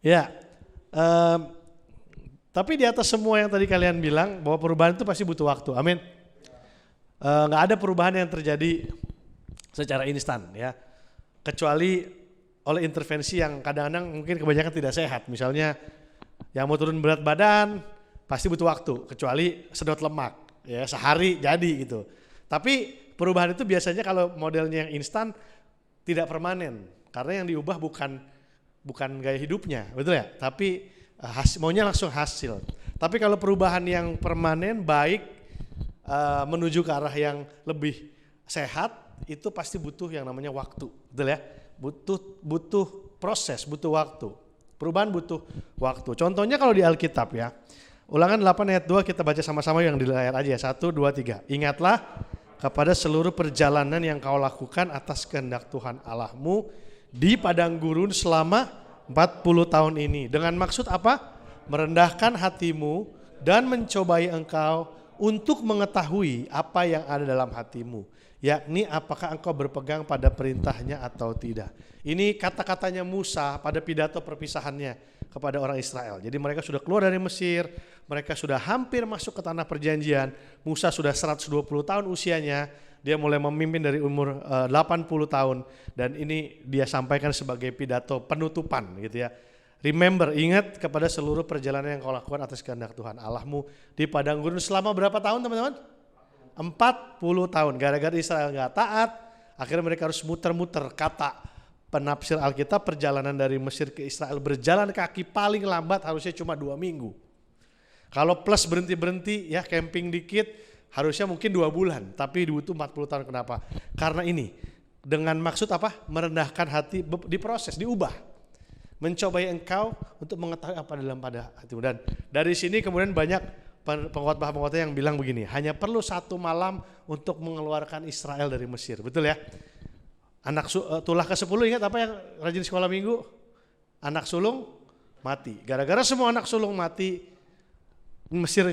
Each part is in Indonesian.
Ya, tapi di atas semua yang tadi kalian bilang bahwa perubahan itu pasti butuh waktu. Amin. Nggak ada perubahan yang terjadi secara instan ya, kecuali oleh intervensi yang kadang-kadang mungkin kebanyakan tidak sehat. Misalnya yang mau turun berat badan pasti butuh waktu, kecuali sedot lemak ya, sehari jadi gitu. Tapi perubahan itu biasanya kalau modelnya yang instan tidak permanen, karena yang diubah bukan gaya hidupnya, betul ya? Tapi maunya langsung hasil. Tapi kalau perubahan yang permanen baik menuju ke arah yang lebih sehat, itu pasti butuh yang namanya waktu, betul ya? Butuh proses, butuh waktu. Perubahan butuh waktu. Contohnya kalau di Alkitab ya, Ulangan 8 ayat 2 kita baca sama-sama yang di layar aja ya. 1, 2, 3. Ingatlah kepada seluruh perjalanan yang kau lakukan atas kehendak Tuhan Allahmu di padang gurun selama 40 tahun ini. Dengan maksud apa? Merendahkan hatimu dan mencobai engkau untuk mengetahui apa yang ada dalam hatimu. Yakni apakah engkau berpegang pada perintahnya atau tidak. Ini kata-katanya Musa pada pidato perpisahannya kepada orang Israel. Jadi mereka sudah keluar dari Mesir, mereka sudah hampir masuk ke tanah perjanjian. Musa sudah 120 tahun usianya, dia mulai memimpin dari umur 80 tahun. Dan ini dia sampaikan sebagai pidato penutupan gitu ya. Remember, ingat kepada seluruh perjalanan yang kau lakukan atas kehendak Tuhan Allahmu di padang gurun selama berapa tahun teman-teman? 40 tahun. Gara-gara Israel gak taat, akhirnya mereka harus muter-muter. Kata penafsir Alkitab, perjalanan dari Mesir ke Israel berjalan kaki paling lambat harusnya cuma 2 minggu. Kalau plus berhenti-berhenti ya, camping dikit, harusnya mungkin 2 bulan. Tapi butuh 40 tahun. Kenapa? Karena ini dengan maksud apa? Merendahkan hati, diproses, diubah. Mencobai engkau untuk mengetahui apa dalam pada hatimu. Dan dari sini kemudian banyak pengkhotbah-pengkhotbah yang bilang begini, hanya perlu 1 malam untuk mengeluarkan Israel dari Mesir. Betul ya? Tulah ke-10 ingat apa yang rajin sekolah minggu? Anak sulung mati. Gara-gara semua anak sulung mati, Mesir,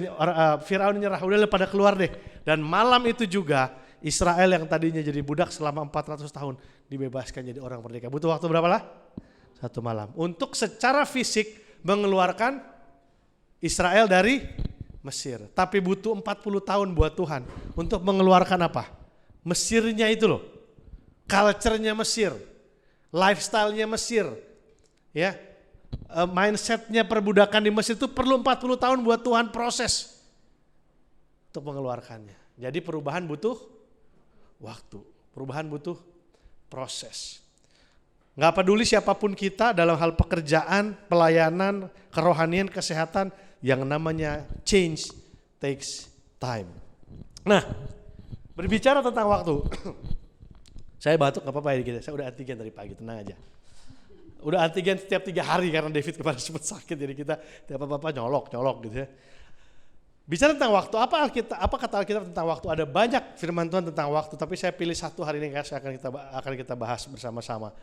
Firaun nyerah, udah pada keluar deh. Dan malam itu juga Israel yang tadinya jadi budak selama 400 tahun dibebaskan jadi orang merdeka. Butuh waktu berapa lah? 1 malam. Untuk secara fisik mengeluarkan Israel dari Mesir. Tapi butuh 40 tahun buat Tuhan untuk mengeluarkan apa? Mesirnya itu loh. Culture-nya Mesir. Lifestyle-nya Mesir. Ya. Mindset-nya perbudakan di Mesir itu perlu 40 tahun buat Tuhan proses untuk mengeluarkannya. Jadi perubahan butuh waktu. Perubahan butuh proses. Gak peduli siapapun kita dalam hal pekerjaan, pelayanan, kerohanian, kesehatan, yang namanya change takes time. Nah, berbicara tentang waktu. Saya batuk gak apa-apa ya kita, saya udah antigen dari pagi, tenang aja. Udah antigen setiap 3 hari karena David kemarin sempat sakit, jadi kita tiap apa-apa nyolok gitu ya. Bicara tentang waktu, apa kata Alkitab tentang waktu? Ada banyak firman Tuhan tentang waktu, tapi saya pilih 1 hari ini akan kita bahas bersama-sama.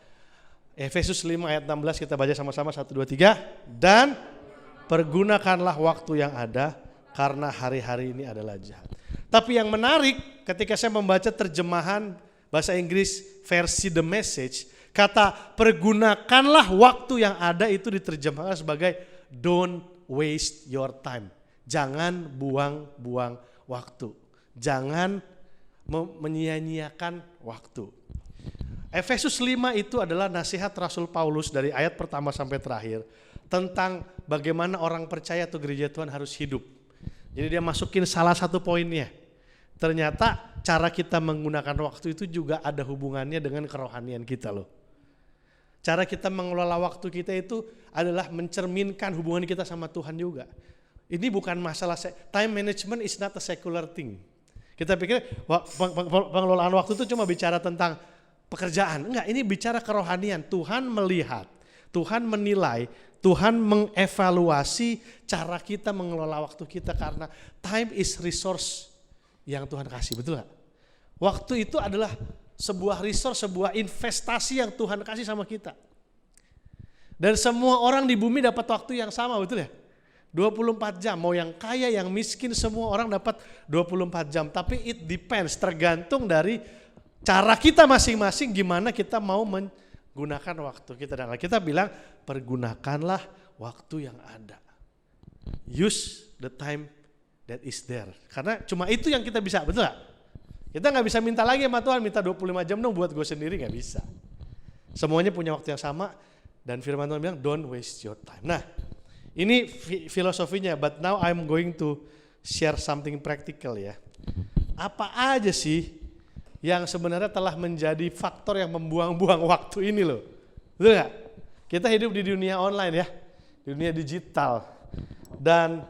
Efesus 5 ayat 16 kita baca sama-sama 1, 2, 3. Dan pergunakanlah waktu yang ada karena hari-hari ini adalah jahat. Tapi yang menarik ketika saya membaca terjemahan bahasa Inggris versi The Message, kata pergunakanlah waktu yang ada itu diterjemahkan sebagai don't waste your time. Jangan buang-buang waktu. Jangan menyia-nyiakan waktu. Efesus 5 itu adalah nasihat Rasul Paulus dari ayat pertama sampai terakhir tentang bagaimana orang percaya atau gereja Tuhan harus hidup. Jadi dia masukin salah satu poinnya. Ternyata cara kita menggunakan waktu itu juga ada hubungannya dengan kerohanian kita loh. Cara kita mengelola waktu kita itu adalah mencerminkan hubungan kita sama Tuhan juga. Ini bukan masalah, time management is not a secular thing. Kita pikir pengelolaan waktu itu cuma bicara tentang pekerjaan. Enggak, ini bicara kerohanian. Tuhan melihat, Tuhan menilai, Tuhan mengevaluasi cara kita mengelola waktu kita karena time is resource yang Tuhan kasih, betul gak? Waktu itu adalah sebuah resource, sebuah investasi yang Tuhan kasih sama kita. Dan semua orang di bumi dapat waktu yang sama, betul ya? 24 jam, mau yang kaya, yang miskin, semua orang dapat 24 jam. Tapi it depends, tergantung dari cara kita masing-masing gimana kita mau menggunakan waktu kita. Dan kita bilang pergunakanlah waktu yang ada. Use the time that is there. Karena cuma itu yang kita bisa, betul gak? Kita gak bisa minta lagi sama Tuhan, minta 25 jam dong buat gue sendiri, gak bisa. Semuanya punya waktu yang sama, dan firman Tuhan bilang, don't waste your time. Nah, ini filosofinya, but now I'm going to share something practical ya. Apa aja sih yang sebenarnya telah menjadi faktor yang membuang-buang waktu ini loh. Betul gak? Kita hidup di dunia online ya, dunia digital. Dan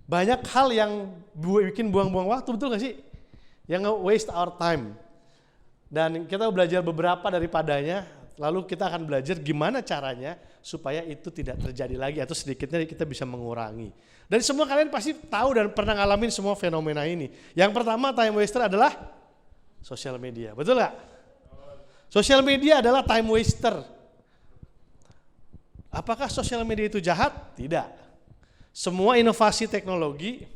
banyak hal yang bikin buang-buang waktu, betul gak sih? Yang waste our time. Dan kita belajar beberapa daripadanya, lalu kita akan belajar gimana caranya supaya itu tidak terjadi lagi atau sedikitnya kita bisa mengurangi. Dan semua kalian pasti tahu dan pernah ngalamin semua fenomena ini. Yang pertama time waster adalah sosial media, betul gak? Sosial media adalah time waster. Apakah sosial media itu jahat? Tidak. Semua inovasi teknologi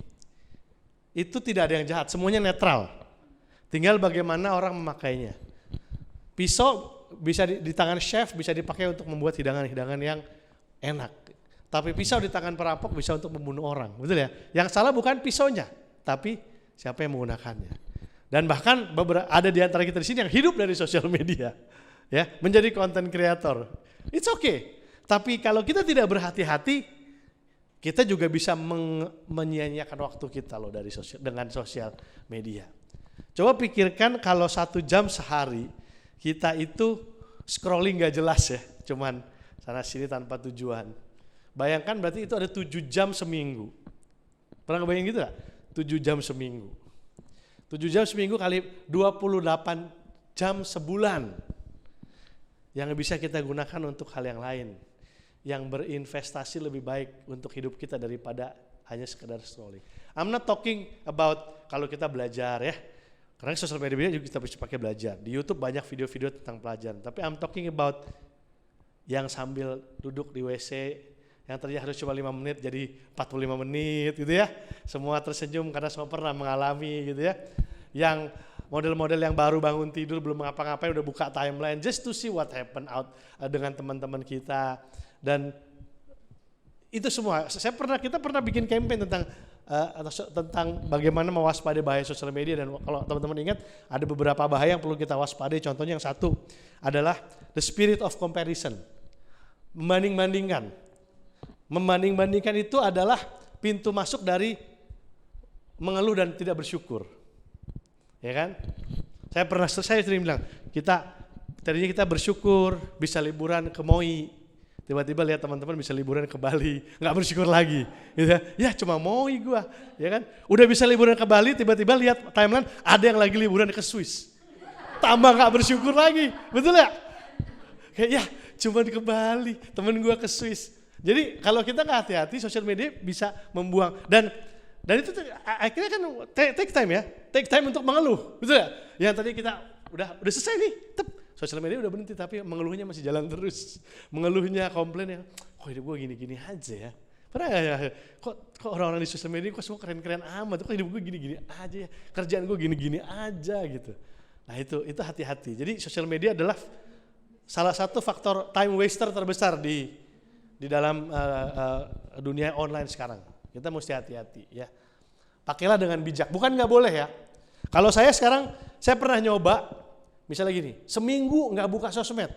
itu tidak ada yang jahat, semuanya netral. Tinggal bagaimana orang memakainya. Pisau bisa di tangan chef bisa dipakai untuk membuat hidangan-hidangan yang enak. Tapi pisau di tangan perampok bisa untuk membunuh orang, betul ya? Yang salah bukan pisaunya, tapi siapa yang menggunakannya. Dan bahkan ada di antara kita di sini yang hidup dari sosial media, ya, menjadi content creator. It's okay. Tapi kalau kita tidak berhati-hati, kita juga bisa menyia-nyiakan waktu kita loh dengan sosial media. Coba pikirkan kalau 1 jam sehari kita itu scrolling gak jelas ya, cuman sana sini tanpa tujuan. Bayangkan berarti itu ada 7 jam seminggu. Pernah kebayang gitu gak? 7 jam seminggu. 7 jam seminggu kali 28 jam sebulan yang bisa kita gunakan untuk hal yang lain, yang berinvestasi lebih baik untuk hidup kita daripada hanya sekedar scrolling. I'm not talking about kalau kita belajar ya, karena sosial media juga kita bisa pakai belajar. Di YouTube banyak video-video tentang pelajaran, tapi I'm talking about yang sambil duduk di WC, yang tadinya harus cuma 5 menit jadi 45 menit gitu ya. Semua tersenyum karena semua pernah mengalami gitu ya. Yang model-model yang baru bangun tidur belum ngapa-ngapain udah buka timeline just to see what happen out dengan teman-teman kita. Dan itu semua kita pernah bikin campaign tentang bagaimana mewaspadai bahaya sosial media. Dan kalau teman-teman ingat ada beberapa bahaya yang perlu kita waspadai. Contohnya yang satu adalah the spirit of comparison, membanding-bandingkan itu adalah pintu masuk dari mengeluh dan tidak bersyukur, ya kan? Saya sering bilang tadinya kita bersyukur bisa liburan ke Moi, tiba-tiba lihat teman-teman bisa liburan ke Bali, nggak bersyukur lagi, gitu ya cuma Moi gua, ya kan? Udah bisa liburan ke Bali, tiba-tiba lihat timeline ada yang lagi liburan ke Swiss, tambah nggak bersyukur lagi, betul ya? Kayak ya cuma ke Bali, temen gua ke Swiss. Jadi kalau kita nggak hati-hati, sosial media bisa membuang dan itu akhirnya kan take time untuk mengeluh, betul ya? Yang tadi kita udah selesai nih, sosial media udah berhenti tapi mengeluhnya masih jalan terus, mengeluhnya komplain kok hidup gue gini-gini aja ya. Pernah nggak ya? Kok orang-orang di sosial media kok semua keren-keren amat, kok hidup gue gini-gini aja ya, kerjaan gue gini-gini aja gitu. Nah itu hati-hati. Jadi sosial media adalah salah satu faktor time waster terbesar di dalam dunia online sekarang. Kita mesti hati-hati ya. Pakailah dengan bijak, bukan nggak boleh ya. Kalau saya pernah nyoba, misalnya gini, seminggu nggak buka sosmed,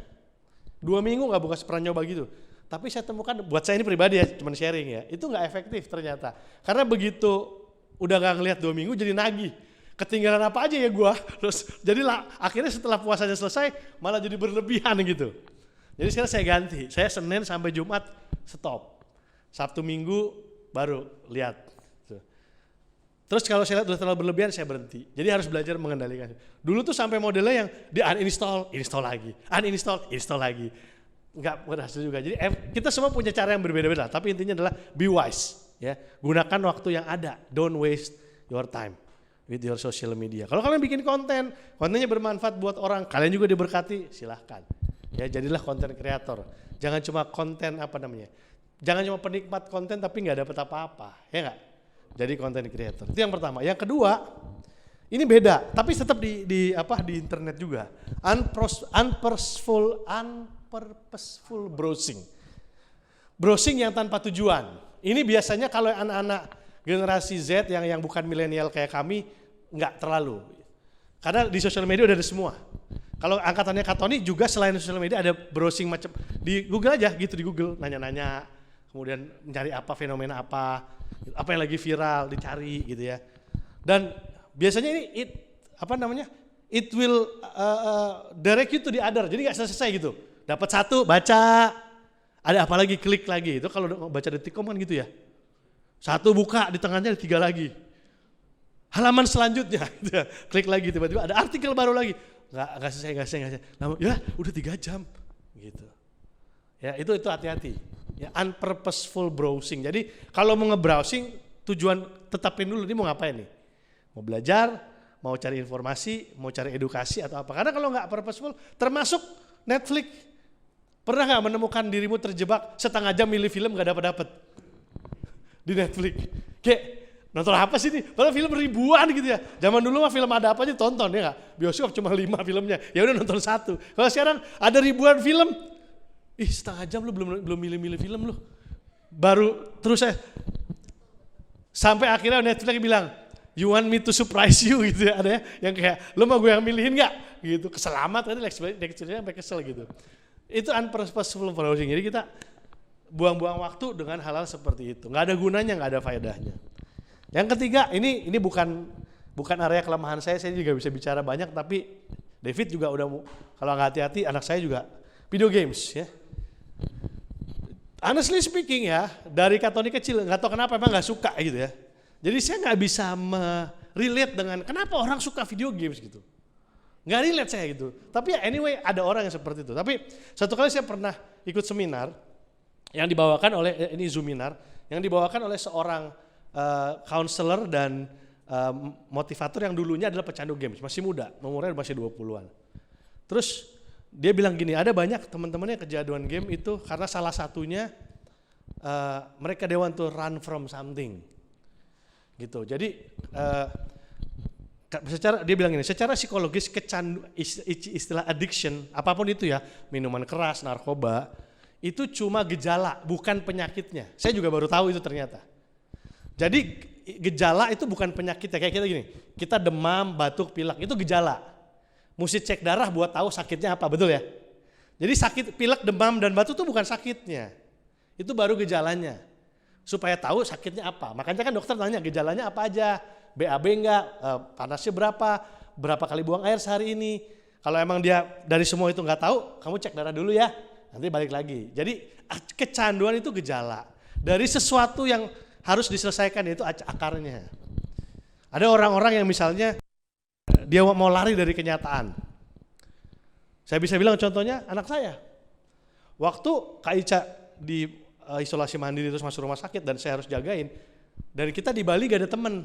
2 minggu nggak buka, pernah nyoba gitu. Tapi saya temukan, buat saya ini pribadi ya, cuman sharing ya, itu nggak efektif ternyata. Karena begitu udah nggak ngelihat 2 minggu jadi nagih. Ketinggalan apa aja ya gua, terus jadilah akhirnya setelah puasanya selesai malah jadi berlebihan gitu. Jadi sekarang saya ganti, saya Senin sampai Jumat stop, Sabtu Minggu baru lihat. Terus kalau saya lihat udah terlalu berlebihan saya berhenti. Jadi harus belajar mengendalikan. Dulu tuh sampai modelnya yang di uninstall, install lagi, install lagi. Enggak berhasil juga. Jadi kita semua punya cara yang berbeda-beda, tapi intinya adalah be wise ya. Gunakan waktu yang ada, don't waste your time with your social media. Kalau kalian bikin kontennya bermanfaat buat orang, kalian juga diberkati, silahkan. Ya, jadilah konten kreator. Jangan cuma jangan cuma penikmat konten tapi nggak dapat apa-apa, ya nggak? Jadi konten kreator. Itu yang pertama. Yang kedua, ini beda, tapi tetap di internet juga. Unpurposeful browsing. browsing yang tanpa tujuan. Ini biasanya kalau anak-anak generasi Z yang bukan milenial kayak kami, nggak terlalu. Karena di sosial media udah ada semua. Kalau angkatannya Katoni juga selain sosial media ada browsing macam, di Google aja gitu, di Google nanya-nanya, kemudian mencari apa fenomena apa yang lagi viral dicari gitu ya. Dan biasanya ini it will direct you to the other, jadi nggak selesai gitu. Dapat satu baca, ada apa lagi klik lagi. Itu kalau baca Detikcom kan gitu ya. Satu buka, di tengahnya ada 3 lagi. Halaman selanjutnya, gitu ya. Klik lagi tiba-tiba ada artikel baru lagi. Nggak selesai. Namun, ya udah 3 jam gitu. Ya itu hati-hati. Ya unpurposeful browsing. Jadi kalau mau nge-browsing tujuan tetapin dulu, ini mau ngapain nih? Mau belajar, mau cari informasi, mau cari edukasi atau apa. Karena kalau nggak purposeful, termasuk Netflix. Pernah nggak menemukan dirimu terjebak setengah jam milih film nggak dapet di Netflix? Kayak nonton apa sih nih? Padahal film ribuan gitu ya. Zaman dulu mah film ada apa aja tonton ya nggak? Bioskop cuma 5 filmnya, ya udah nonton 1. Kalau sekarang ada ribuan film, setengah jam lu belum milih-milih film lu. Baru terus sampai akhirnya Netflix bilang, you want me to surprise you gitu ya, ada ya yang kayak lu mau gue yang milihin nggak gitu. Keselamat kan lecturenya sampai kesel gitu. Itu unpurposeful browsing. Jadi kita buang-buang waktu dengan hal-hal seperti itu, nggak ada gunanya, nggak ada faedahnya. Yang ketiga, ini bukan area kelemahan saya juga bisa bicara banyak, tapi David juga udah, kalau nggak hati-hati anak saya juga video games ya. Honestly speaking ya, dari Katoni kecil nggak tahu kenapa emang nggak suka gitu ya. Jadi saya nggak bisa relate dengan kenapa orang suka video games gitu. Nggak relate saya gitu. Tapi ya anyway ada orang yang seperti itu. Tapi satu kali saya pernah ikut seminar yang dibawakan oleh, ini Zoominar, yang dibawakan oleh seorang counselor dan motivator yang dulunya adalah pecandu games, masih muda, umurnya masih 20-an. Terus dia bilang gini, ada banyak teman-temannya kecanduan game itu karena salah satunya mereka they want to run from something. Gitu. Jadi dia bilang gini, secara psikologis istilah addiction, apapun itu ya, minuman keras, narkoba, itu cuma gejala, bukan penyakitnya. Saya juga baru tahu itu ternyata. Jadi gejala itu bukan penyakitnya, kayak kita gini, kita demam, batuk, pilek, itu gejala. Mesti cek darah buat tahu sakitnya apa, betul ya? Jadi sakit, pilek, demam, dan batuk itu bukan sakitnya, itu baru gejalanya. Supaya tahu sakitnya apa, makanya kan dokter tanya gejalanya apa aja, BAB enggak, panasnya berapa kali buang air sehari ini. Kalau emang dia dari semua itu nggak tahu, kamu cek darah dulu ya, nanti balik lagi. Jadi kecanduan itu gejala dari sesuatu yang harus diselesaikan, yaitu akarnya. Ada orang-orang yang misalnya dia mau lari dari kenyataan. Saya bisa bilang contohnya anak saya. Waktu Kak Ica di isolasi mandiri terus masuk rumah sakit dan saya harus jagain. Dan kita di Bali gak ada teman.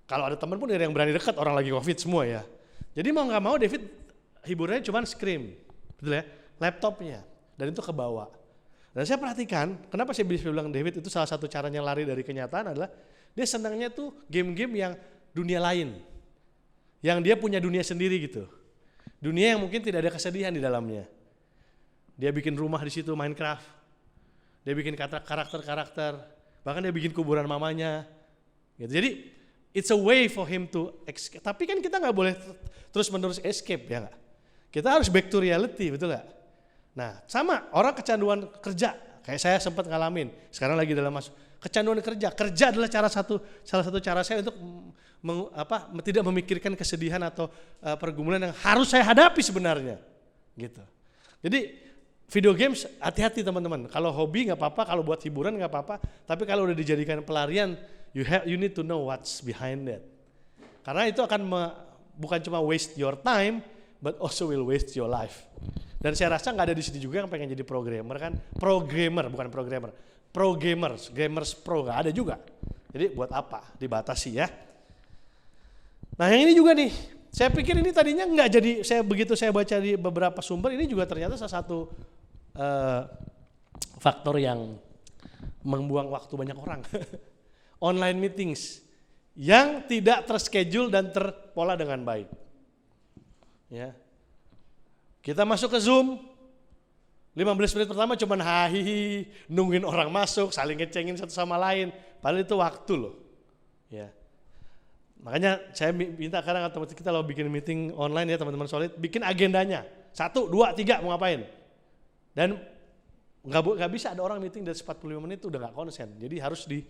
Kalau ada teman pun ada yang berani dekat, orang lagi COVID semua ya. Jadi mau gak mau David hiburannya cuma screen, betul ya, laptopnya. Dan itu kebawa. Dan saya perhatikan, kenapa saya bisa bilang David itu salah satu caranya lari dari kenyataan adalah dia senangnya tuh game-game yang dunia lain. Yang dia punya dunia sendiri gitu. Dunia yang mungkin tidak ada kesedihan di dalamnya. Dia bikin rumah di situ, Minecraft. Dia bikin karakter-karakter, bahkan dia bikin kuburan mamanya. Gitu. Jadi it's a way for him to escape. Tapi kan kita nggak boleh terus-menerus escape ya nggak? Kita harus back to reality, betul nggak? Nah sama orang kecanduan kerja, kayak saya sempat ngalamin. Sekarang lagi dalam kecanduan kerja. Kerja adalah salah satu cara saya untuk tidak memikirkan kesedihan atau pergumulan yang harus saya hadapi sebenarnya. Gitu. Jadi video games hati-hati teman-teman. Kalau hobi nggak apa-apa, kalau buat hiburan nggak apa-apa. Tapi kalau udah dijadikan pelarian, you need to know what's behind that. Karena itu akan bukan cuma waste your time, but also will waste your life. Dan saya rasa nggak ada di sini juga yang pengen jadi programmer kan? Programmer bukan programmer, gamers pro nggak ada juga. Jadi buat apa? Dibatasi ya. Nah yang ini juga nih, saya pikir ini tadinya nggak jadi. Begitu saya baca di beberapa sumber, ini juga ternyata salah satu faktor yang membuang waktu banyak orang. Online meetings yang tidak terschedule dan terpola dengan baik. Ya. Kita masuk ke Zoom, 15 menit pertama cuman hahihi, nungguin orang masuk, saling ngecengin satu sama lain. Padahal itu waktu loh. Ya. Makanya saya minta kadang teman kita kalau bikin meeting online ya teman-teman solid, bikin agendanya. 1, 2, 3 mau ngapain. Dan nggak bisa ada orang meeting dari 45 menit itu udah nggak konsen. Jadi harus di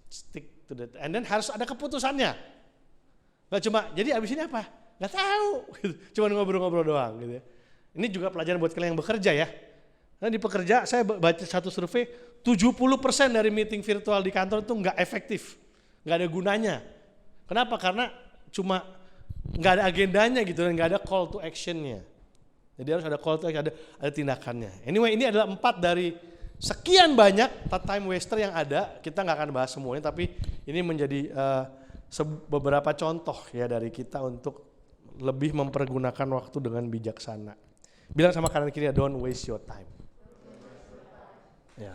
stick to that. And then harus ada keputusannya. Nggak cuma, jadi abis ini apa? Nggak tahu. Cuma ngobrol-ngobrol doang gitu ya. Ini juga pelajaran buat kalian yang bekerja ya. Nah di pekerja saya baca satu survei, 70% dari meeting virtual di kantor itu nggak efektif. Nggak ada gunanya. Kenapa? Karena cuma nggak ada agendanya gitu dan nggak ada call to actionnya. Jadi harus ada call to action, ada tindakannya. Anyway, ini adalah 4 dari sekian banyak time waster yang ada. Kita nggak akan bahas semuanya, tapi ini menjadi beberapa contoh ya dari kita untuk lebih mempergunakan waktu dengan bijaksana. Bilang sama kanan kiri, don't waste your time. Ya.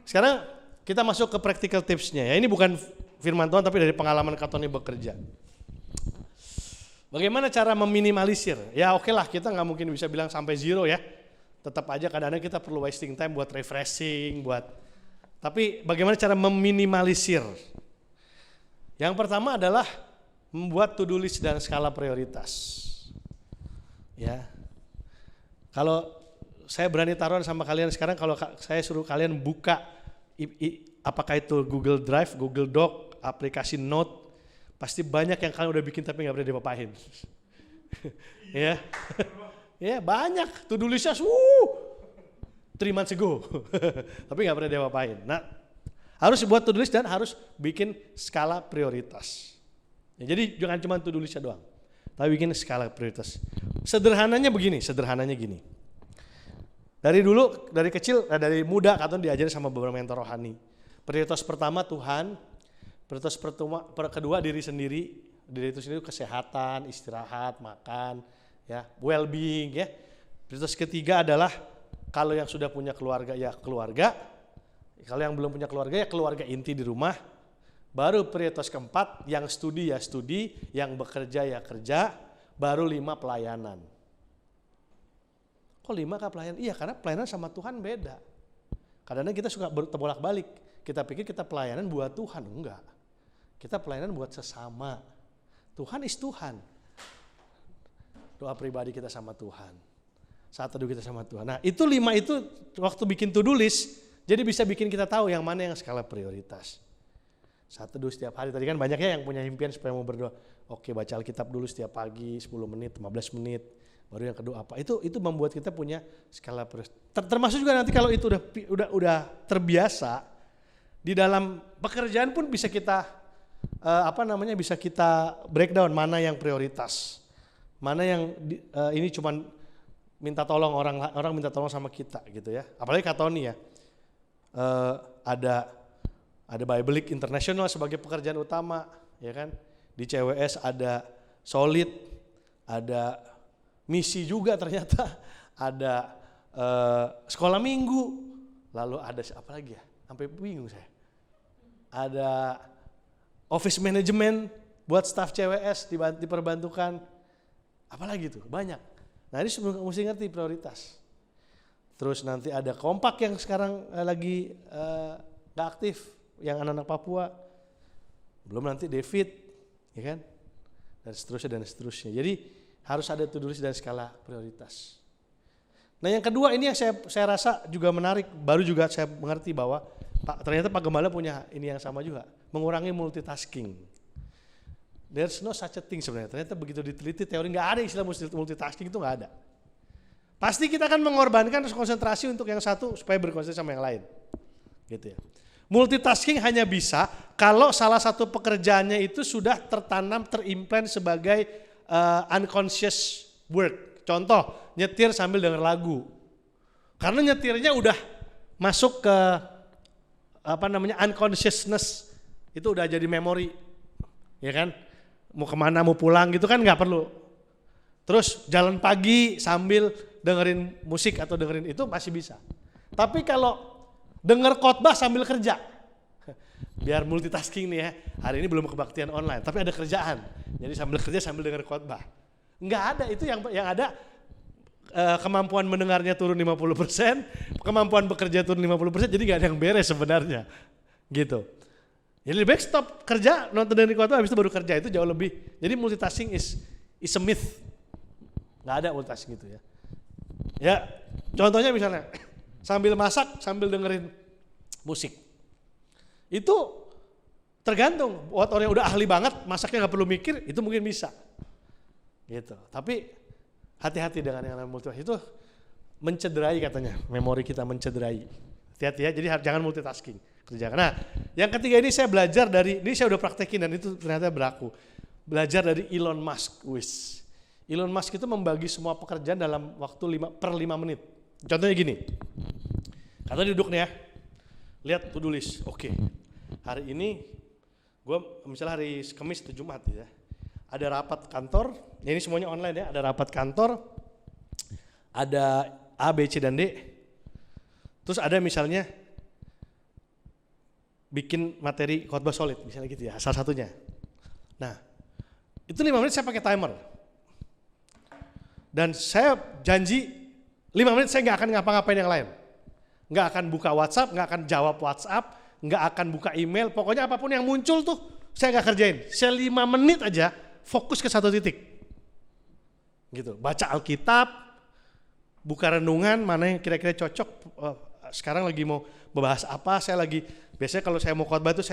Sekarang kita masuk ke practical tipsnya ya. Ini bukan firman Tuhan tapi dari pengalaman Katoni bekerja. Bagaimana cara meminimalisir? Ya oke lah, kita nggak mungkin bisa bilang sampai 0 ya. Tetap aja kadang-kadang kita perlu wasting time buat refreshing, tapi bagaimana cara meminimalisir? Yang pertama adalah membuat to-do list dan skala prioritas. Ya. Kalau saya berani taruhan sama kalian sekarang, kalau saya suruh kalian buka apakah itu Google Drive, Google Doc, aplikasi Note, pasti banyak yang kalian udah bikin tapi nggak pernah diapa-apain. Ya, ya banyak to-do listnya 3 months ago, tapi nggak pernah diapa-apain. Nah, harus buat to-do list dan harus bikin skala prioritas. Ya, jadi jangan cuma to-do listnya doang, tapi bikin skala prioritas. Sederhananya gini. Dari kecil, dari muda Katon diajarin sama beberapa mentor rohani. Prioritas pertama Tuhan, prioritas kedua diri sendiri itu sendiri kesehatan, istirahat, makan, ya, well-being ya. Prioritas ketiga adalah kalau yang sudah punya keluarga ya keluarga, kalau yang belum punya keluarga ya keluarga inti di rumah. Baru prioritas keempat yang studi ya studi, yang bekerja ya kerja, baru 5 pelayanan. Kok 5 kah pelayanan? Iya karena pelayanan sama Tuhan beda. Kadang-kadang kita suka bolak-balik. Kita pikir kita pelayanan buat Tuhan, enggak. Kita pelayanan buat sesama. Tuhan is Tuhan. Doa pribadi kita sama Tuhan. Saat teduh kita sama Tuhan. Nah itu 5 itu waktu bikin to-do list, jadi bisa bikin kita tahu yang mana yang skala prioritas. Saat teduh setiap hari, tadi kan banyaknya yang punya impian supaya mau berdoa. Oke baca Alkitab dulu setiap pagi 10 menit, 15 menit. Baru yang kedua apa? Itu membuat kita punya skala prioritas. Termasuk juga nanti kalau itu udah terbiasa, di dalam pekerjaan pun bisa kita bisa kita breakdown mana yang prioritas, mana yang ini cuman minta tolong orang minta tolong sama kita gitu ya. Apalagi Katoni ya, ada Bible League International sebagai pekerjaan utama ya kan. Di CWS ada Solid, ada misi juga ternyata, ada sekolah minggu, lalu ada apa lagi ya? Sampai bingung saya. Ada office management buat staff CWS diperbantukan. Apalagi tuh, banyak. Nah ini mesti ngerti prioritas. Terus nanti ada Kompak yang sekarang lagi gak aktif, yang anak-anak Papua. Belum nanti David, ya kan? Dan seterusnya. Jadi harus ada to-do list dan skala prioritas. Nah yang kedua ini yang saya rasa juga menarik, baru juga saya mengerti bahwa ternyata Pak Gembala punya ini yang sama juga, mengurangi multitasking. There's no such a thing sebenarnya, ternyata begitu diteliti teori nggak ada istilah multitasking itu nggak ada. Pasti kita akan mengorbankan konsentrasi untuk yang satu supaya berkonsentrasi sama yang lain. Gitu ya. Multitasking hanya bisa kalau salah satu pekerjaannya itu sudah terimplant sebagai unconscious work. Contoh, nyetir sambil denger lagu. Karena nyetirnya udah masuk ke unconsciousness, itu udah jadi memori. Ya kan? Mau kemana, mau pulang gitu kan nggak perlu. Terus jalan pagi sambil dengerin musik atau dengerin itu masih bisa. Tapi kalau denger khotbah sambil kerja, biar multitasking nih ya, hari ini belum kebaktian online, tapi ada kerjaan. Jadi sambil kerja sambil denger khotbah. Enggak ada, itu yang ada kemampuan mendengarnya turun 50%, kemampuan bekerja turun 50%, jadi nggak ada yang beres sebenarnya, gitu. Jadi lebih baik stop kerja, nonton dari khotbah, habis itu baru kerja, itu jauh lebih. Jadi multitasking is a myth, nggak ada multitasking gitu ya. Ya, contohnya misalnya sambil masak, sambil dengerin musik, itu tergantung. Buat orang yang udah ahli banget, masaknya nggak perlu mikir, itu mungkin bisa, gitu. Tapi hati-hati dengan yang namanya multitasking, itu mencederai katanya, memori kita mencederai. Hati-hati ya, jadi jangan multitasking kerja. Nah, yang ketiga ini saya belajar dari, ini saya udah praktekin dan itu ternyata berlaku. Belajar dari Elon Musk, Elon Musk itu membagi semua pekerjaan dalam waktu 5 menit. Contohnya gini, kata duduk nih ya, lihat to do list. Oke, hari ini gue misalnya hari Kamis atau Jumat ya, ada rapat kantor, ya ini semuanya online ya, ada rapat kantor, ada A, B, C, dan D, terus ada misalnya bikin materi khotbah solid, misalnya gitu ya, salah satunya. Nah, itu 5 menit saya pakai timer. Dan saya janji 5 menit saya nggak akan ngapa-ngapain yang lain. Nggak akan buka WhatsApp, nggak akan jawab WhatsApp, nggak akan buka email, pokoknya apapun yang muncul tuh saya nggak kerjain. Saya 5 menit aja fokus ke satu titik. Gitu, baca Alkitab, buka renungan, mana yang kira-kira cocok, sekarang lagi mau membahas apa, saya lagi, biasanya kalau saya mau khotbah itu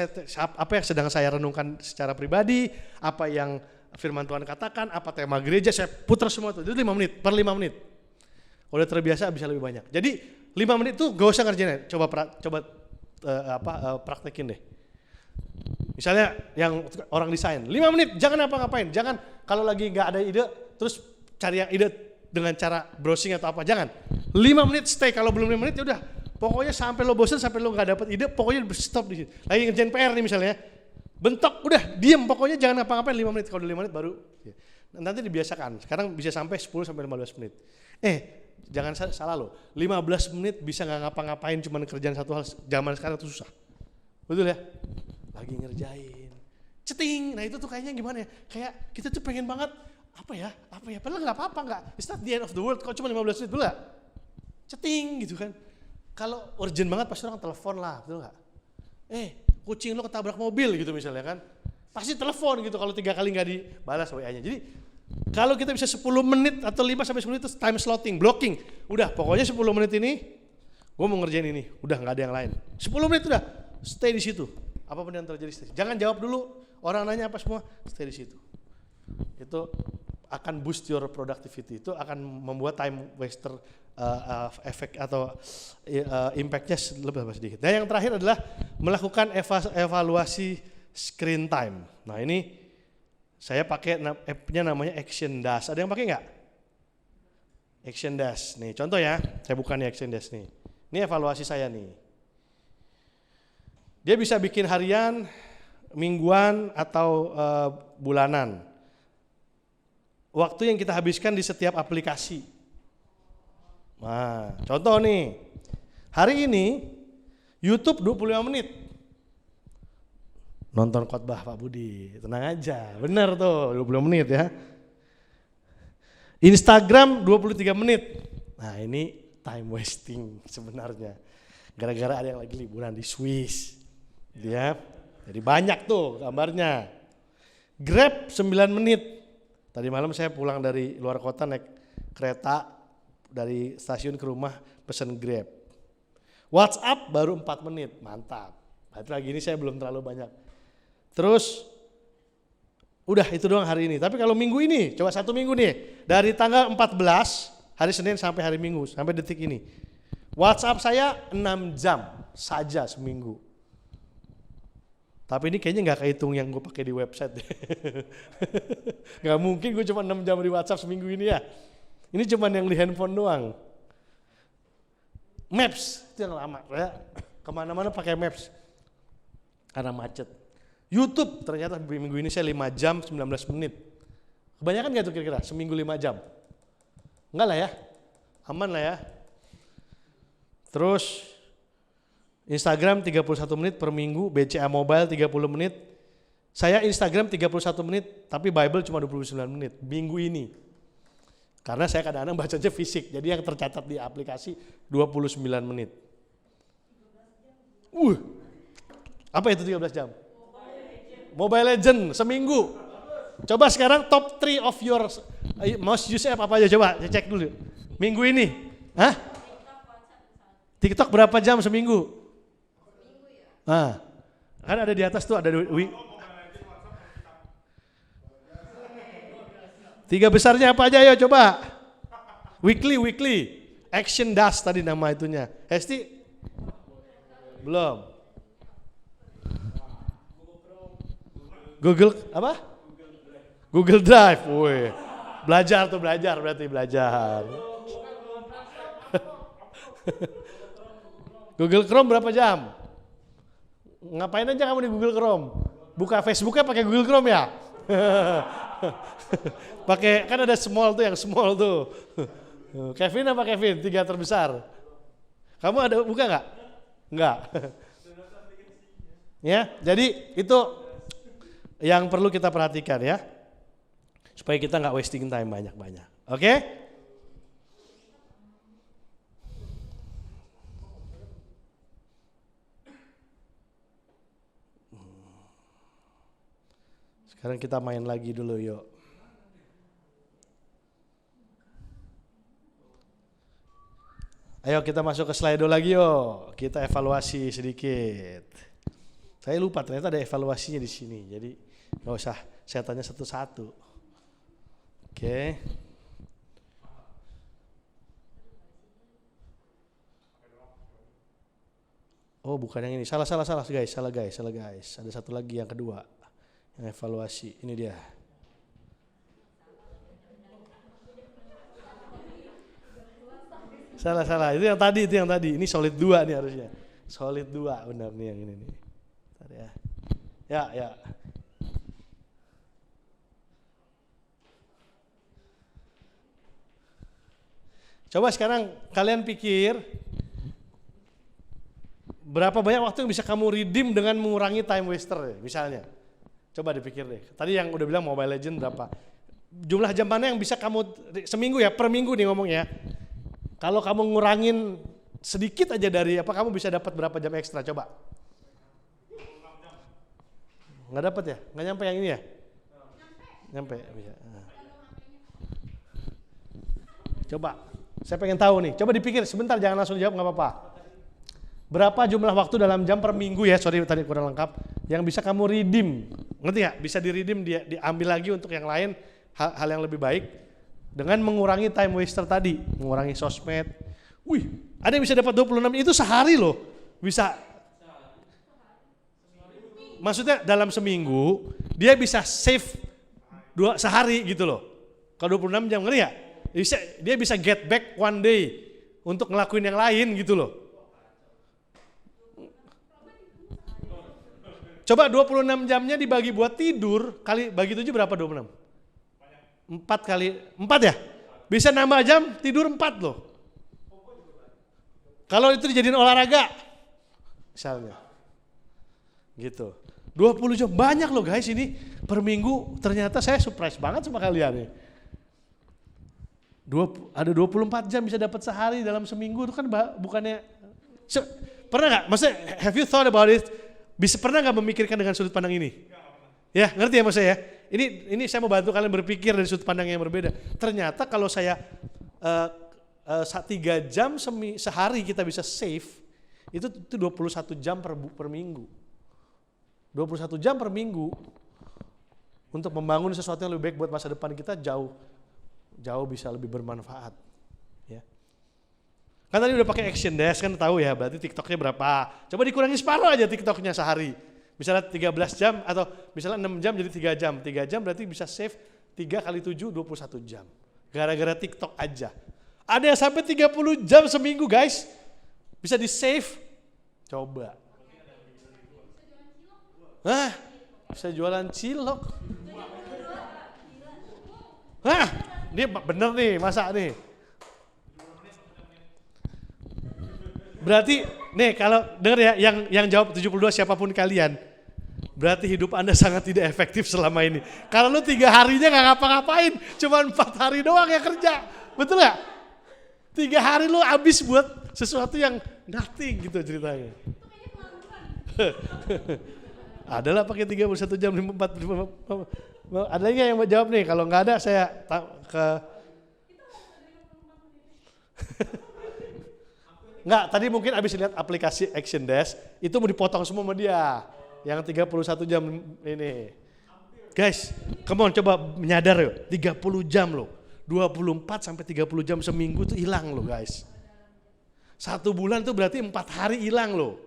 apa yang sedang saya renungkan secara pribadi, apa yang firman Tuhan katakan, apa tema gereja, saya putar semua itu 5 menit, per 5 menit. Udah terbiasa bisa lebih banyak. Jadi 5 menit itu gak usah ngerjain, coba praktekin deh. Misalnya yang orang desain, 5 menit jangan apa-ngapain, jangan kalau lagi gak ada ide terus cari yang ide dengan cara browsing atau apa, jangan. 5 menit stay, kalau belum 5 menit ya udah, pokoknya sampai lo bosan, sampai lo gak dapet ide, pokoknya stop di situ. Lagi ngerjain PR nih misalnya, bentok, udah diem, pokoknya jangan apa-ngapain 5 menit, kalau udah 5 menit baru. Nanti dibiasakan, sekarang bisa sampai 10-15 menit. Jangan salah lo, 15 menit bisa gak ngapa-ngapain cuman kerjaan satu hal, zaman sekarang itu susah. Betul ya? Lagi ngerjain, ceting, nah itu tuh kayaknya gimana ya, kayak kita tuh pengen banget, apa ya, padahal gak apa-apa, gak, it's not the end of the world, kok cuma 15 menit, betul gak? Ceting gitu kan, kalau urgent banget pasti orang telepon lah, betul gak? Kucing lo ketabrak mobil gitu misalnya kan, pasti telepon gitu kalau 3 kali gak dibalas WA-nya. Jadi kalau kita bisa 10 menit atau 5-10 menit itu time slotting, blocking. Udah pokoknya 10 menit ini gue mau ngerjain ini, udah gak ada yang lain. 10 menit udah, stay di situ. Apapun yang terjadi, stay. Jangan jawab dulu, orang nanya apa semua, stay di situ. Itu akan boost your productivity, itu akan membuat time waster efek atau impactnya lebih sedikit. Dan yang terakhir adalah melakukan evaluasi screen time. Nah ini saya pakai app-nya namanya Action Dash. Ada yang pakai nggak? Action Dash. Nih contoh ya, saya buka nih Action Dash nih. Ini evaluasi saya nih. Dia bisa bikin harian, mingguan atau bulanan. Waktu yang kita habiskan di setiap aplikasi. Nah, contoh nih. Hari ini YouTube 25 menit. Nonton khotbah Pak Budi, tenang aja, benar tuh 20 menit ya. Instagram 23 menit. Nah ini time wasting sebenarnya. Gara-gara ada yang lagi liburan di Swiss. Ya, jadi banyak tuh gambarnya. Grab 9 menit. Tadi malam saya pulang dari luar kota naik kereta dari stasiun ke rumah pesen Grab. WhatsApp baru 4 menit, mantap. Berarti lagi ini saya belum terlalu banyak. Terus udah itu doang hari ini. Tapi kalau minggu ini, coba 1 minggu nih, dari tanggal 14 hari Senin sampai hari Minggu, sampai detik ini, WhatsApp saya 6 jam saja seminggu. Tapi ini kayaknya gak kehitung yang gue pakai di website. Gak mungkin gue cuma 6 jam di WhatsApp seminggu ini ya. Ini cuma yang di handphone doang. Maps itu yang lama ya. Kemana-mana pakai Maps karena macet. YouTube ternyata minggu ini saya 5 jam 19 menit. Kebanyakan gak tuh kira-kira? Seminggu 5 jam? Enggak lah ya, aman lah ya. Terus Instagram 31 menit per minggu, BCA Mobile 30 menit. Saya Instagram 31 menit, tapi Bible cuma 29 menit minggu ini. Karena saya kadang-kadang bacanya fisik, jadi yang tercatat di aplikasi 29 menit. Apa itu 13 jam? Mobile Legend seminggu. Coba sekarang top 3 of your most used app apa aja, coba cek dulu. Minggu ini. Hah? TikTok berapa jam seminggu? Nah, kan ada di atas tuh ada tiga besarnya apa aja, ayo coba. Weekly. Action Dash tadi nama itunya. Hesti? Belum. Google apa? Google Drive. Woi. Belajar berarti belajar. Google Chrome berapa jam? Ngapain aja kamu di Google Chrome? Buka Facebooknya pakai Google Chrome ya? Pakai, kan ada small tuh, yang small tuh. Kevin apa Kevin? 3 terbesar. Kamu ada buka nggak? Nggak. Ya, jadi itu yang perlu kita perhatikan ya, supaya kita nggak wasting time banyak-banyak. Oke? Sekarang kita main lagi dulu yuk. Ayo kita masuk ke Slido lagi yuk. Kita evaluasi sedikit. Saya lupa ternyata ada evaluasinya di sini. Jadi nggak usah saya tanya satu-satu. Oke. Oh bukan yang ini. Salah guys. Ada satu lagi yang kedua. Yang evaluasi. Ini dia. Salah. Itu yang tadi. Ini solid 2 nih harusnya. Solid 2 benar nih yang ini nih. Bentar ya. Ya. Coba sekarang kalian pikir berapa banyak waktu yang bisa kamu redeem dengan mengurangi time waster misalnya. Coba dipikir deh. Tadi yang udah bilang Mobile Legend berapa? Jumlah jam mana yang bisa kamu seminggu ya, per minggu nih ngomongnya. Kalau kamu ngurangin sedikit aja dari apa, kamu bisa dapat berapa jam ekstra coba? Nggak dapat ya? Nggak nyampe yang ini ya? Nyampe. Bisa. Coba, saya pengen tahu nih. Coba dipikir sebentar, jangan langsung jawab, nggak apa-apa. Berapa jumlah waktu dalam jam per minggu ya? Sorry tadi kurang lengkap. Yang bisa kamu redeem, ngerti nggak? Bisa di redeem, diambil lagi untuk yang lain, hal yang lebih baik. Dengan mengurangi time waster tadi, mengurangi sosmed. Wih, ada yang bisa dapat 26, itu sehari loh. Bisa. Maksudnya dalam seminggu, dia bisa save sehari gitu loh. Kalau 26 jam, ngerti nggak? Dia bisa get back one day untuk ngelakuin yang lain gitu loh. Coba 26 jamnya dibagi buat tidur, bagi 7 berapa 26? 4 ya? Bisa nambah jam tidur 4 loh. Kalau itu dijadiin olahraga, misalnya. Gitu. 20 jam, banyak loh guys ini per minggu, ternyata saya surprise banget sama kalian nih. Ada 24 jam bisa dapat sehari dalam seminggu, itu kan bukannya, pernah gak, maksudnya have you thought about it? Pernah gak memikirkan dengan sudut pandang ini? Ya, ngerti ya maksudnya ya? Ini saya mau bantu kalian berpikir dari sudut pandang yang berbeda. Ternyata kalau saya 3 jam sehari kita bisa save, itu 21 jam per minggu. 21 jam per minggu untuk membangun sesuatu yang lebih baik buat masa depan kita jauh bisa lebih bermanfaat. Ya. Kan tadi udah pakai Action Dash kan tahu ya, berarti TikToknya berapa. Coba dikurangi separuh aja TikToknya sehari. Misalnya 13 jam atau misalnya 6 jam jadi 3 jam. 3 jam berarti bisa save 3 kali 7, 21 jam. Gara-gara TikTok aja. Ada yang sampai 30 jam seminggu guys. Bisa di save. Coba. Hah? Bisa jualan cilok. Hah? Ini bener nih, masa nih. Berarti nih kalau denger ya, yang jawab 72 siapapun kalian. berarti hidup Anda sangat tidak efektif selama ini. Karena lu 3 harinya gak ngapa-ngapain, cuma 4 hari doang yang kerja. Betul gak? 3 hari lu habis buat sesuatu yang nothing gitu ceritanya. Adalah pakai 31 jam 54. Ada nggak yang mau jawab nih? Kalau nggak ada saya ke. Nggak, tadi mungkin abis lihat aplikasi Action Desk, itu mau dipotong semua sama dia. Yang 31 jam ini. Guys, come on coba menyadar yuk, 30 jam loh. 24 sampai 30 jam seminggu tuh hilang loh guys. 1 bulan tuh berarti 4 hari hilang loh.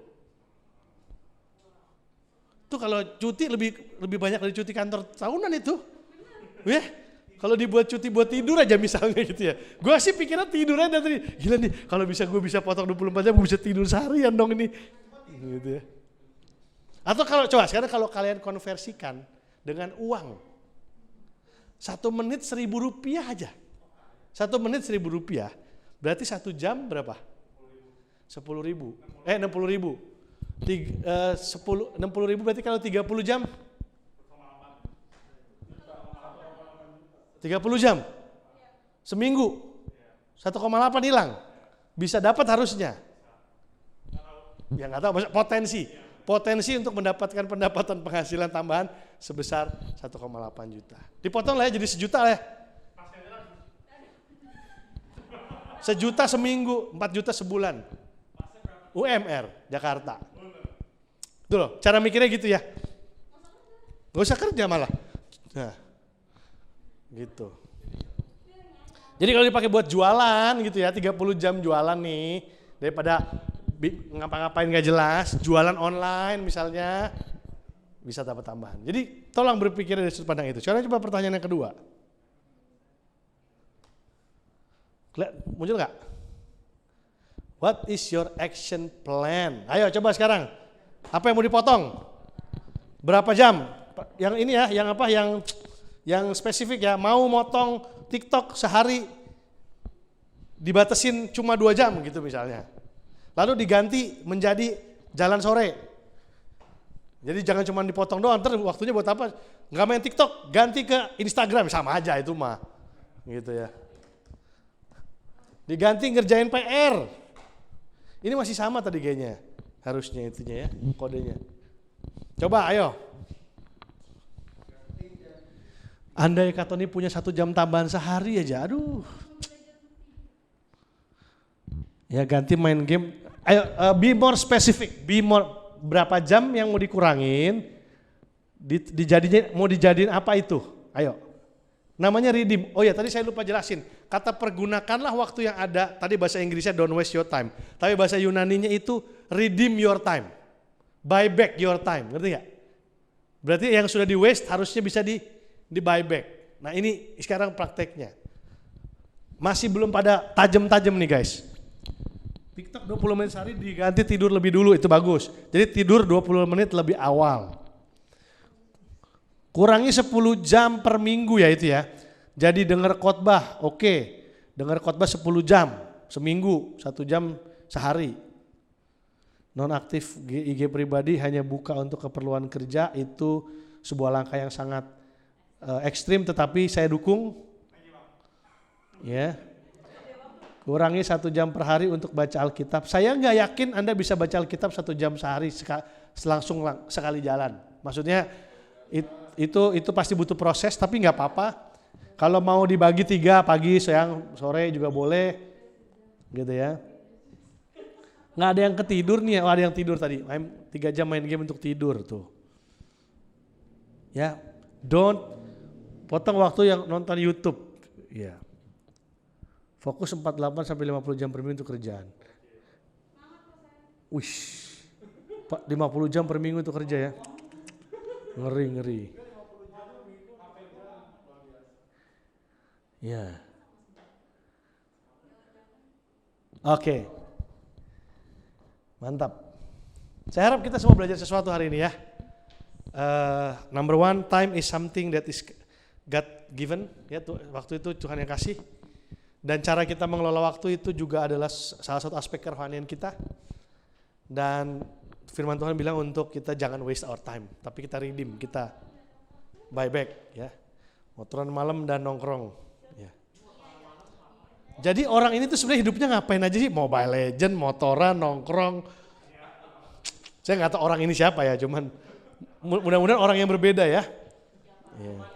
Tuh kalau cuti lebih banyak dari cuti kantor tahunan itu. Ya. Kalau dibuat cuti buat tidur aja misalnya gitu ya. Gue sih pikirnya tidur aja tadi. Gila nih, kalau gue bisa potong 24 jam, gue bisa tidur seharian dong ini. Gitu ya. Atau coba sekarang kalau kalian konversikan dengan uang. 1 menit Rp1.000 aja. 1 menit Rp1.000, berarti 1 jam berapa? 60.000. 60.000. 60.000 berarti kalau 30 jam? 30 jam seminggu 1,8 hilang, bisa dapat harusnya ya, nggak tahu, potensi untuk mendapatkan pendapatan penghasilan tambahan sebesar 1,8 juta, dipotong lah ya jadi 1 juta lah ya, 1 juta seminggu, 4 juta sebulan UMR Jakarta. Tuh loh, cara mikirnya gitu ya, nggak usah kerja malah. Nah, gitu. Jadi kalau dipakai buat jualan gitu ya, 30 jam jualan nih, daripada ngapa-ngapain gak jelas, jualan online misalnya, bisa dapat tambahan. Jadi tolong berpikir dari sudut pandang itu. Sekarang coba pertanyaan yang kedua. Muncul gak? What is your action plan? Ayo coba sekarang. Apa yang mau dipotong? Berapa jam? Yang ini ya, yang apa? Yang spesifik ya, mau motong TikTok sehari dibatasin cuma 2 jam gitu misalnya. Lalu diganti menjadi jalan sore. Jadi jangan cuma dipotong doang, ntar waktunya buat apa? Nggak main TikTok, ganti ke Instagram, sama aja itu mah. Gitu ya. Diganti ngerjain PR. Ini masih sama tadi kayaknya. Harusnya itunya ya, kodenya. Coba ayo. Andai kata ini punya 1 jam tambahan sehari aja, aduh. Ya ganti main game. Ayo be more specific, berapa jam yang mau dikurangin, mau dijadiin apa itu? Ayo. Namanya redeem. Oh ya tadi saya lupa jelasin. Kata pergunakanlah waktu yang ada, tadi bahasa Inggrisnya don't waste your time. Tapi bahasa Yunaninya itu redeem your time. Buy back your time, ngerti gak? Berarti yang sudah di waste harusnya bisa di buyback. Nah ini sekarang prakteknya. Masih belum pada tajam-tajam nih guys. TikTok 20 menit sehari diganti tidur lebih dulu, itu bagus. Jadi tidur 20 menit lebih awal. Kurangi 10 jam per minggu ya itu ya. Jadi dengar khotbah, oke. Dengar khotbah 10 jam seminggu, 1 jam sehari. Non-aktif IG pribadi hanya buka untuk keperluan kerja, itu sebuah langkah yang sangat ekstrim tetapi saya dukung. Ya. Kurangi 1 jam per hari untuk baca Alkitab. Saya nggak yakin Anda bisa baca Alkitab 1 jam sehari langsung sekali jalan. Maksudnya itu pasti butuh proses, tapi nggak apa-apa. Kalau mau dibagi 3 pagi, siang, sore juga boleh, gitu ya. Nggak ada yang ketidur nih, ada yang tidur tadi. 3 jam main game untuk tidur tuh. Ya, don't potong waktu yang nonton YouTube. Ya. Fokus 48 sampai 50 jam per minggu untuk kerjaan. Wish. 50 jam per minggu untuk kerja ya. Ngeri. Ya. Oke. Mantap. Saya harap kita semua belajar sesuatu hari ini ya. Number 1, time is something that is God given. Ya, waktu itu Tuhan yang kasih. Dan cara kita mengelola waktu itu juga adalah salah satu aspek kerohanian kita. Dan firman Tuhan bilang untuk kita jangan waste our time, tapi kita redeem, kita buy back ya. Motoran malam dan nongkrong ya. Jadi orang ini tuh sebenarnya hidupnya ngapain aja sih? Mobile Legend, motoran, nongkrong. Saya nggak tahu orang ini siapa ya, cuman mudah-mudahan orang yang berbeda ya. Yeah.